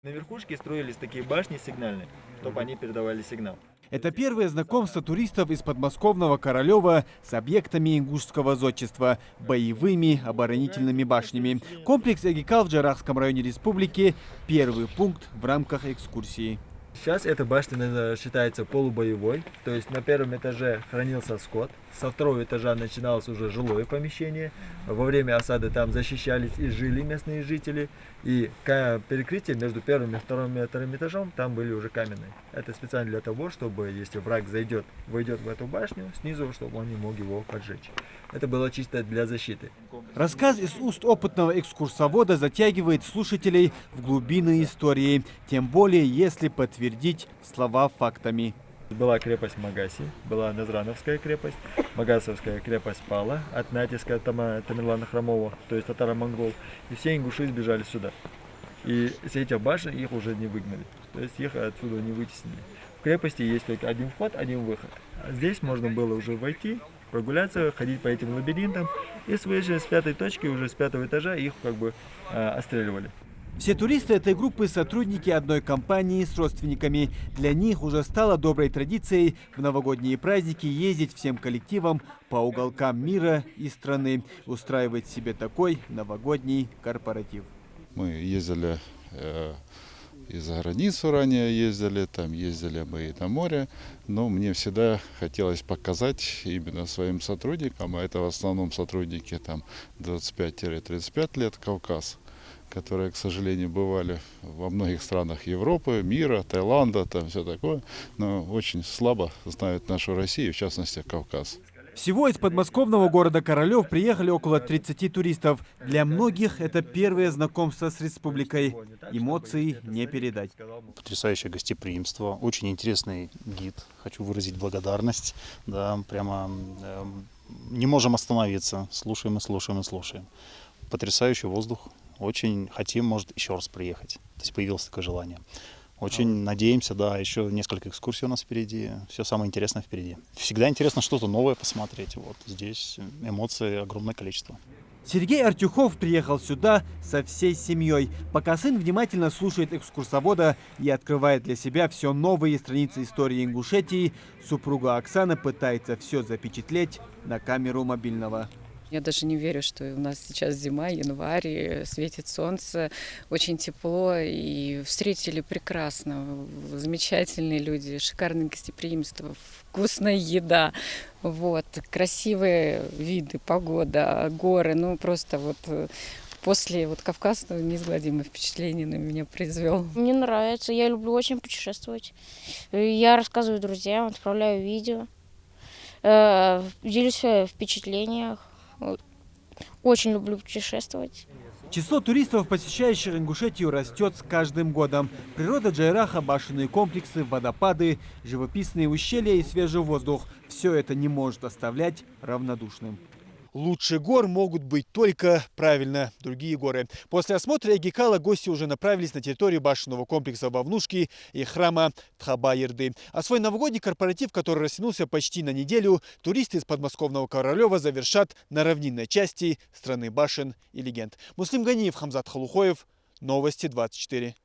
На верхушке строились такие башни сигнальные, чтобы они передавали сигнал. Это первое знакомство туристов из подмосковного Королева с объектами ингушского зодчества – боевыми оборонительными башнями. Комплекс Эгикал в Джарахском районе республики – первый пункт в рамках экскурсии. Сейчас эта башня считается полубоевой, то есть на первом этаже хранился скот, со второго этажа начиналось уже жилое помещение, во время осады там защищались и жили местные жители, и перекрытие между первым и вторым этажом там были уже каменные. Это специально для того, чтобы если враг войдет в эту башню снизу, чтобы он не мог его поджечь. Это было чисто для защиты. Рассказ из уст опытного экскурсовода затягивает слушателей в глубины истории, тем более если подтвердить слова фактами. Была крепость Магаси, была Назрановская крепость, Магасовская крепость пала от натиска Тамерлана Хромова, то есть татаро-монгол, и все ингуши сбежали сюда. И с этих башен их уже не выгнали, то есть их отсюда не вытеснили. В крепости есть только один вход, один выход. А здесь можно было уже войти, прогуляться, ходить по этим лабиринтам, и свыше с пятой точки, уже с пятого этажа их отстреливали. Все туристы этой группы – сотрудники одной компании с родственниками. Для них уже стало доброй традицией в новогодние праздники ездить всем коллективом по уголкам мира и страны, устраивать себе такой новогодний корпоратив. Мы ездили и за границу ранее ездили, там ездили мы и на море, но мне всегда хотелось показать именно своим сотрудникам, а это в основном сотрудники там 25-35 лет, Кавказ, которые, к сожалению, бывали во многих странах Европы, мира, Таиланда, там все такое, но очень слабо знают нашу Россию, в частности, Кавказ. Всего из подмосковного города Королев приехали около 30 туристов. Для многих это первое знакомство с республикой. Эмоций не передать. Потрясающее гостеприимство, очень интересный гид. Хочу выразить благодарность. Да, прямо не можем остановиться. Слушаем и слушаем и слушаем. Потрясающий воздух. Очень хотим, может, еще раз приехать. То есть появилось такое желание. Очень надеемся, да, еще несколько экскурсий у нас впереди. Все самое интересное впереди. Всегда интересно что-то новое посмотреть. Вот здесь эмоций огромное количество. Сергей Артюхов приехал сюда со всей семьей. Пока сын внимательно слушает экскурсовода и открывает для себя все новые страницы истории Ингушетии, супруга Оксана пытается все запечатлеть на камеру мобильного. Я даже не верю, что у нас сейчас зима, январь, светит солнце, очень тепло, и встретили прекрасно, замечательные люди, шикарное гостеприимство, вкусная еда, вот, красивые виды, погода, горы, ну просто вот после Кавказа неизгладимое впечатление на меня произвел. Мне нравится, я люблю очень путешествовать, я рассказываю друзьям, отправляю видео, делюсь в впечатлениях. Очень люблю путешествовать. Число туристов, посещающих Ингушетию, растет с каждым годом. Природа Джайраха, башенные комплексы, водопады, живописные ущелья и свежий воздух – все это не может оставлять равнодушным. Лучше гор могут быть только, правильно, другие горы. После осмотра Эгикала гости уже направились на территорию башенного комплекса Вовнушки и храма Тхаба-Ерды. А свой новогодний корпоратив, который растянулся почти на неделю, туристы из подмосковного Королева завершат на равнинной части страны башен и легенд. Муслим Ганиев, Хамзат Халухоев, Новости 24.